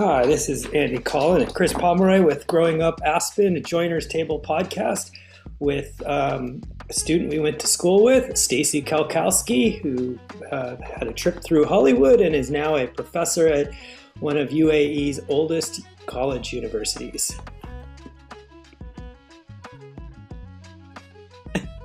Hi, this is Andy Collin and Chris Pomeroy with Growing Up Aspen, a Joiner's Table podcast with a student we went to school with, Stacey Kalkowski, who had a trip through Hollywood and is now a professor at one of UAE's oldest college universities.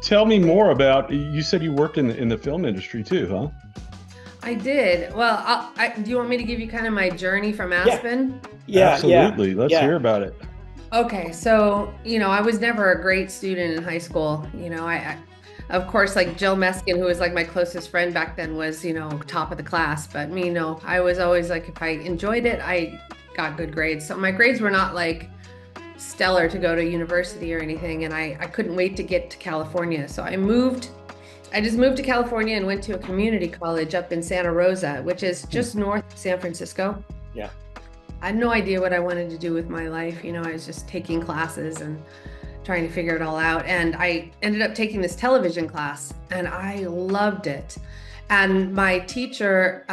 Tell me more about, you said you worked in the film industry too, huh? I did. Well, do you want me to give you kind of my journey from Aspen? Yeah, absolutely. Let's hear about it. Okay. So, I was never a great student in high school. I of course, like Jill Meskin, who was like my closest friend back then, was, top of the class. But me, no, I was always like, if I enjoyed it, I got good grades. So my grades were not like stellar to go to university or anything. And I couldn't wait to get to California. So I just moved to California and went to a community college up in Santa Rosa, which is just north of San Francisco. Yeah. I had no idea what I wanted to do with my life. I was just taking classes and trying to figure it all out. And I ended up taking this television class and I loved it. And my teacher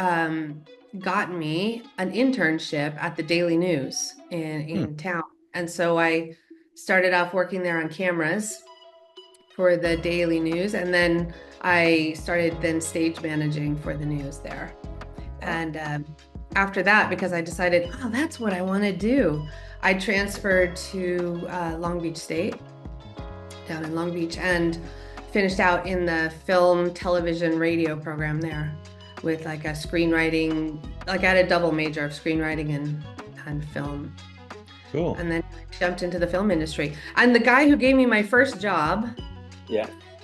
got me an internship at the Daily News in town. And so I started off working there on cameras for the Daily News, and then I started stage managing for the news there. And after that, because I decided, that's what I want to do, I transferred to Long Beach State, down in Long Beach, and finished out in the film, television, radio program there with like a screenwriting, like I had a double major of screenwriting and film. Cool. And then I jumped into the film industry. And the guy who gave me my first job,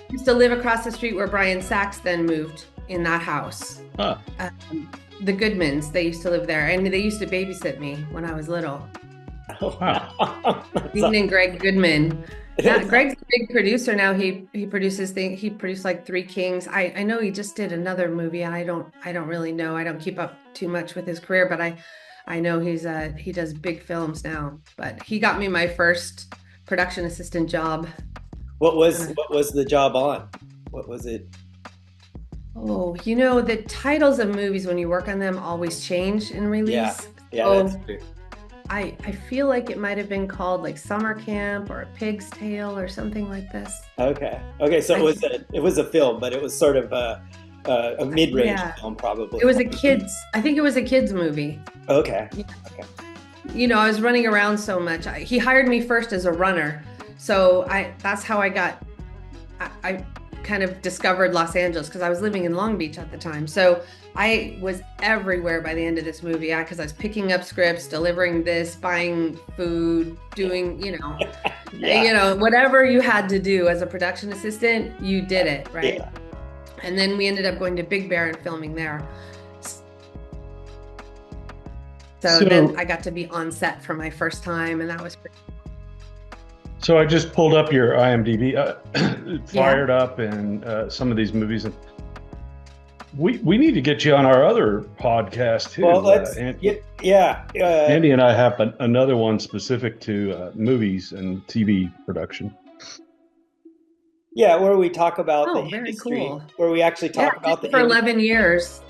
used to live across the street where Brian Sachs then moved in that house. Huh. The Goodmans, they used to live there, and they used to babysit me when I was little. Oh, wow. Dean and Greg Goodman. Greg's a big producer now. He produces things. He produced like Three Kings. I know he just did another movie, and I don't really know. I don't keep up too much with his career, but I know he does big films now. But he got me my first production assistant job. What was the job on? What was it? Oh, the titles of movies when you work on them always change in release. Yeah, so that's true. I feel like it might have been called like Summer Camp or A Pig's Tale or something like this. Okay. So it was a film, but it was sort of a mid-range film, probably. It was I think it was a kids movie. Okay. I was running around so much. He hired me first as a runner. So that's how I kind of discovered Los Angeles, because I was living in Long Beach at the time. So I was everywhere by the end of this movie, because I was picking up scripts, delivering this, buying food, doing, whatever you had to do as a production assistant, you did it, right? Yeah. And then we ended up going to Big Bear and filming there. So then I got to be on set for my first time, and that was pretty cool. So I just pulled up your IMDb, fired up, and some of these movies. And we need to get you on our other podcast too. Well, Andy and I have another one specific to movies and TV production. Yeah, where we talk about the very industry, cool. Where we actually talk about the for 11 years.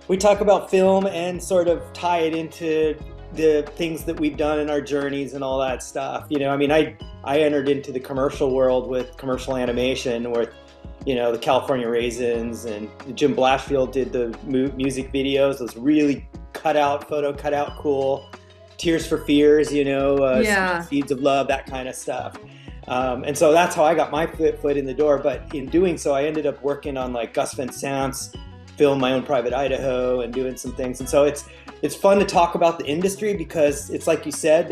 We talk about film and sort of tie it into the things that we've done in our journeys and all that stuff. I entered into the commercial world with commercial animation with, the California Raisins, and Jim Blashfield did the music videos, those really cut out, cool, Tears for Fears, Seeds of Love, that kind of stuff. And so that's how I got my foot in the door. But in doing so, I ended up working on like Gus Van Sant's film My Own Private Idaho and doing some things. And so it's fun to talk about the industry, because it's like you said,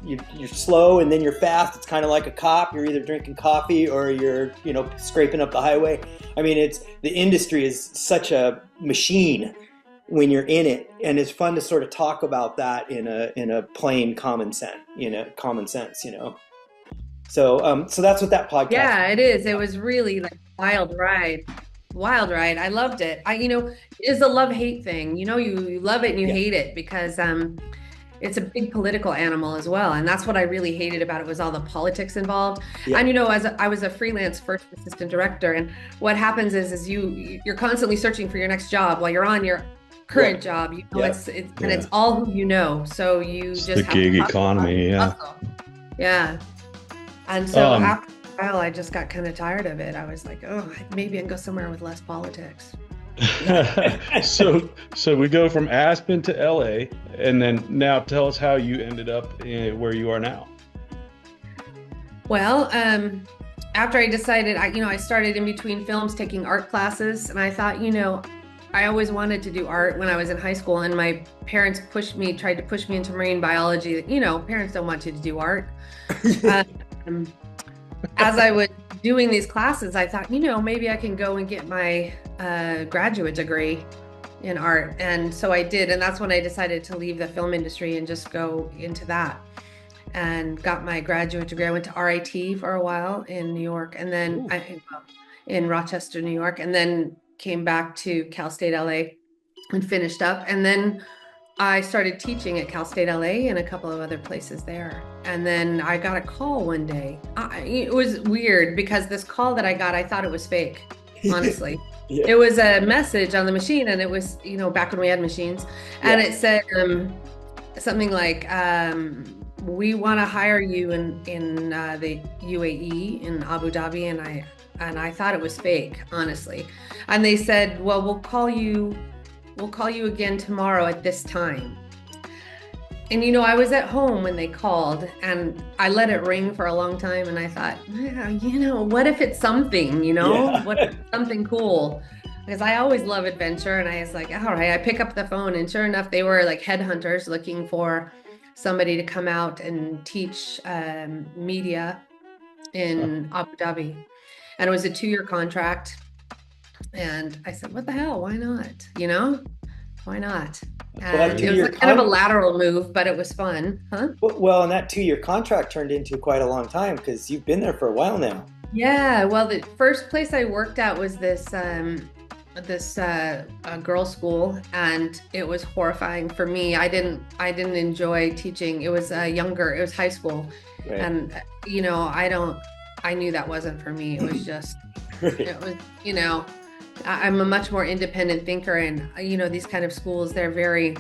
you're slow and then you're fast. It's kind of like a cop. You're either drinking coffee or you're scraping up the highway. The industry is such a machine when you're in it, and it's fun to sort of talk about that in a plain common sense. So that's what that podcast. Yeah, it is. It was really like wild ride. I loved it. It's a love-hate thing. You love it and you hate it, because it's a big political animal as well. And that's what I really hated about it, was all the politics involved. Yeah. And I was a freelance first assistant director, and what happens is you're constantly searching for your next job while you're on your current job, it's and it's all who you know. So you it's just the gig economy. Yeah. And so after a while, I just got kind of tired of it. I was like, oh, maybe I can go somewhere with less politics. So we go from Aspen to LA, and then now tell us how you ended up where you are now. Well, after I decided, I started in between films taking art classes, and I thought, I always wanted to do art when I was in high school, and my parents tried to push me into marine biology. Parents don't want you to do art. As I was doing these classes, I thought, maybe I can go and get my graduate degree in art. And so I did. And that's when I decided to leave the film industry and just go into that, and got my graduate degree. I went to RIT for a while in New York, and then in Rochester, New York, and then came back to Cal State LA and finished up. And then I started teaching at Cal State LA and a couple of other places there. And then I got a call one day. It was weird because this call that I got, I thought it was fake, honestly. It was a message on the machine, and it was, back when we had machines, and it said something like, we want to hire you in the UAE in Abu Dhabi. And I thought it was fake, honestly. And they said, well, we'll call you again tomorrow at this time. And I was at home when they called, and I let it ring for a long time, and I thought, what if it's something, what if it's something cool? Because I always love adventure, and I was like, all right, I pick up the phone, and sure enough, they were like headhunters looking for somebody to come out and teach media in Abu Dhabi. And it was a 2-year contract. And I said, what the hell? Why not? Why not? And it was kind of a lateral move, but it was fun. Huh? Well, and that 2-year contract turned into quite a long time because you've been there for a while now. Yeah. Well, the first place I worked at was this girls' school, and it was horrifying for me. I didn't enjoy teaching. It was it was high school. Right. And, I knew that wasn't for me. It was just, it was, I'm a much more independent thinker, and these kind of schools, they're very,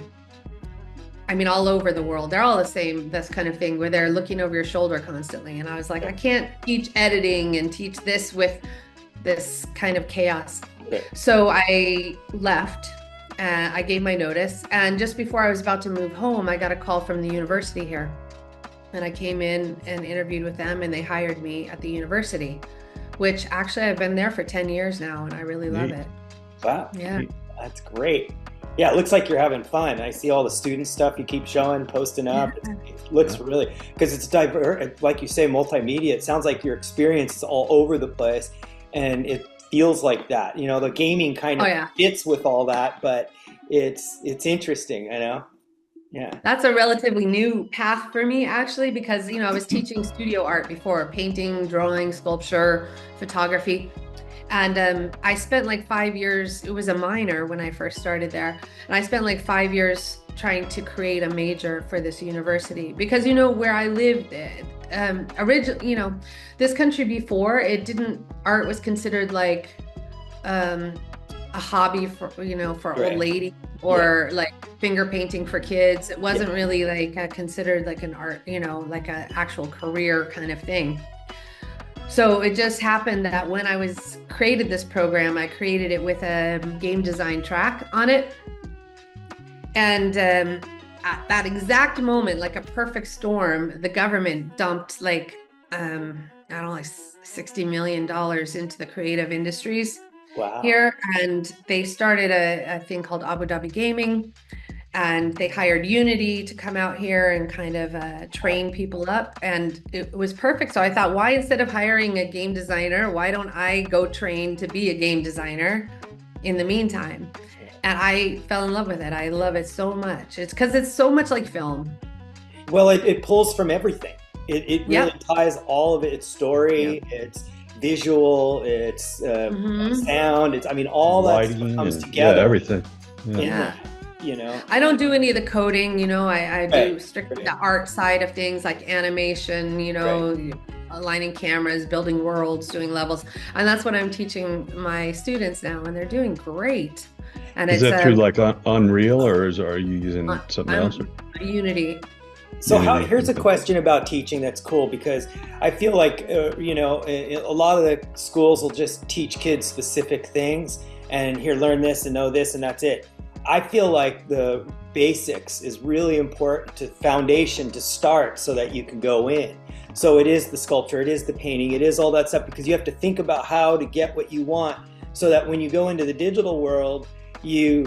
all over the world, they're all the same, this kind of thing, where they're looking over your shoulder constantly. And I was like, I can't teach editing and teach this with this kind of chaos. So I left, I gave my notice, and just before I was about to move home, I got a call from the university here, and I came in and interviewed with them, and they hired me at the university, which actually I've been there for 10 years now, and I really love it. Wow. Yeah. That's great. Yeah, it looks like you're having fun. I see all the student stuff you keep showing, posting up. Yeah. It looks really, because it's diverse, like you say, multimedia. It sounds like your experience is all over the place, and it feels like that. The gaming kind of fits with all that, but it's interesting, Yeah. That's a relatively new path for me, actually, because, I was teaching studio art before, painting, drawing, sculpture, photography. And I spent like 5 years, it was a minor when I first started there. And I spent like 5 years trying to create a major for this university, because, where I lived, originally, this country before, art was considered like a hobby for, for old ladies, or like finger painting for kids. It wasn't really like considered like an art, like an actual career kind of thing. So it just happened that when I created this program, I created it with a game design track on it. And at that exact moment, like a perfect storm, the government dumped like, $60 million into the creative industries. Wow. Here, and they started a thing called Abu Dhabi Gaming, and they hired Unity to come out here and kind of train people up, and it was perfect. So I thought, why, instead of hiring a game designer, why don't I go train to be a game designer in the meantime? And I fell in love with it. I love it so much. It's because it's so much like film. Well, it pulls from everything. It really ties all of it. It's story, it's visual, it's sound, it's all that stuff comes together. Yeah, everything. I don't do any of the coding, I do strictly the art side of things, like animation, aligning cameras, building worlds, doing levels. And that's what I'm teaching my students now, and they're doing great. And is it's that through like Unreal, or are you using something else? Unity. So here's a question about teaching that's cool, because I feel like, a lot of the schools will just teach kids specific things and here, learn this and know this and that's it. I feel like the basics is really important to foundation to start so that you can go in. So it is the sculpture, it is the painting, it is all that stuff, because you have to think about how to get what you want so that when you go into the digital world, you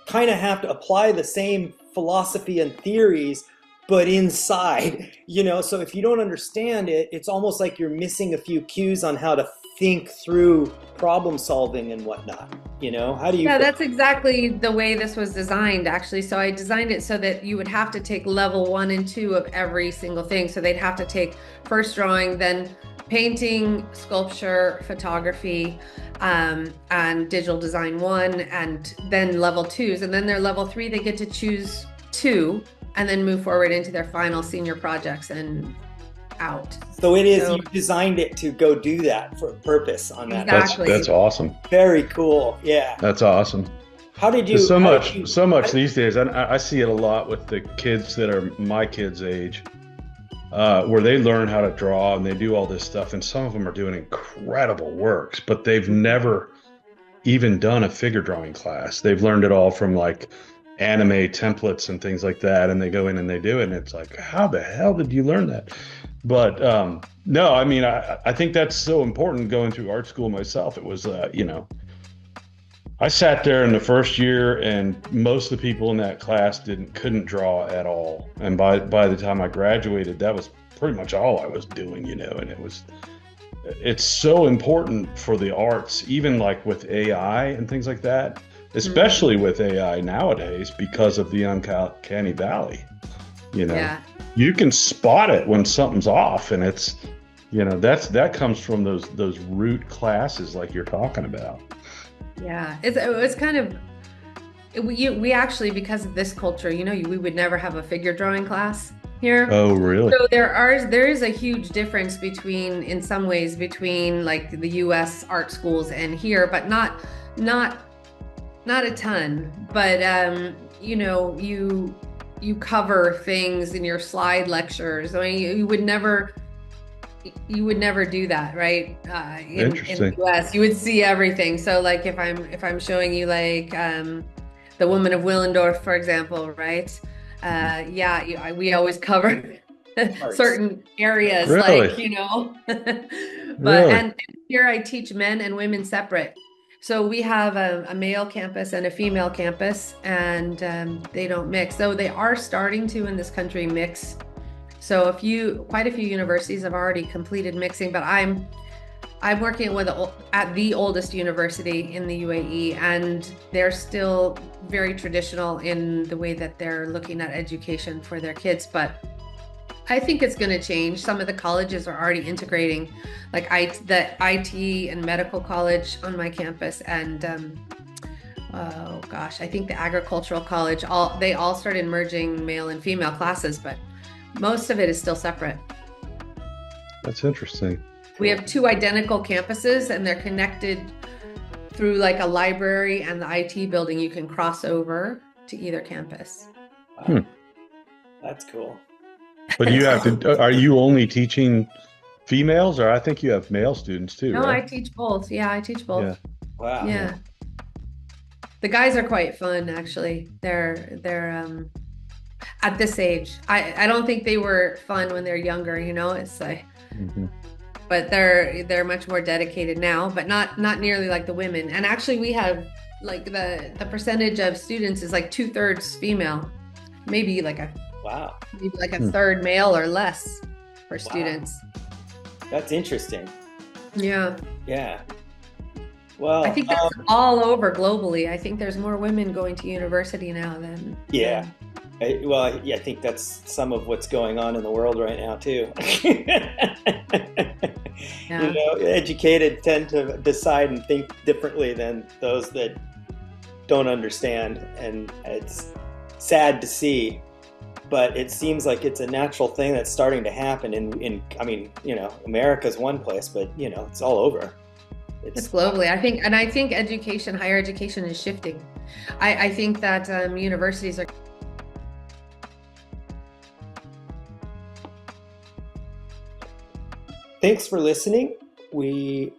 kind of have to apply the same philosophy and theories but inside, so if you don't understand it, it's almost like you're missing a few cues on how to think through problem solving and whatnot. How do you? Yeah, that's exactly the way this was designed, actually. So I designed it so that you would have to take level 1 and 2 of every single thing. So they'd have to take first drawing, then painting, sculpture, photography, and digital design 1, and then level 2s. And then their level 3, they get to choose 2 and then move forward into their final senior projects and out. So it is, you designed it to go do that for a purpose on that. Exactly. That's awesome. Very cool. Yeah. That's awesome. How did you? So much these days, and I see it a lot with the kids that are my kids' age, where they learn how to draw and they do all this stuff, and some of them are doing incredible works, but they've never even done a figure drawing class. They've learned it all from like anime templates and things like that, and they go in and they do it, and it's like, how the hell did you learn that? But no, I mean, I think that's so important. Going through art school myself, it was I sat there in the first year, and most of the people in that class couldn't draw at all, and by the time I graduated, that was pretty much all I was doing, and it's so important for the arts, even like with AI and things like that, especially with AI nowadays, because of the uncanny valley. You can spot it when something's off, and it's that comes from those root classes like you're talking about. Yeah, it was kind of, we actually, because of this culture, we would never have a figure drawing class here. Oh, really? So there is a huge difference in some ways between like the US art schools and here, but not a ton. But you cover things in your slide lectures. I mean, you would never do that, right? In the US, you would see everything. So like if I'm showing you like the Woman of Willendorf, for example, right? We always cover certain areas, really? But really? and here I teach men and women separate. So we have a male campus and a female campus, and they don't mix. So they are starting to in this country mix. So quite a few universities have already completed mixing, but I'm working at the oldest university in the UAE, and they're still very traditional in the way that they're looking at education for their kids. But I think it's going to change. Some of the colleges are already integrating, like the IT and medical college on my campus, and I think the agricultural college. They all started merging male and female classes, but most of it is still separate. That's interesting. We have 2 identical campuses, and they're connected through like a library and the IT building. You can cross over to either campus. Wow. That's cool. But you have to, are you only teaching females, or I think you have male students too? No, right? I teach both. Yeah, I teach both. Yeah. Wow. Yeah. The guys are quite fun, actually. They're at this age. I don't think they were fun when they're younger, it's like, but they're much more dedicated now, but not nearly like the women. And actually we have like the percentage of students is like 2/3 female, maybe like a third male or less for students. That's interesting. Yeah. Well, I think that's all over globally. I think there's more women going to university now than men. I think that's some of what's going on in the world right now too. Educated tend to decide and think differently than those that don't understand, and it's sad to see. But it seems like it's a natural thing that's starting to happen. America's one place, but it's all over. It's globally. I think higher education is shifting. I think that universities are. Thanks for listening. The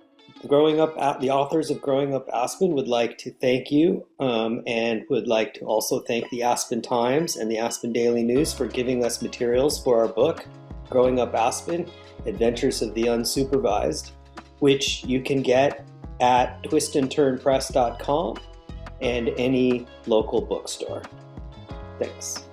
authors of Growing Up Aspen would like to thank you, and would like to also thank the Aspen Times and the Aspen Daily News for giving us materials for our book, Growing Up Aspen, Adventures of the Unsupervised, which you can get at twistandturnpress.com and any local bookstore. Thanks.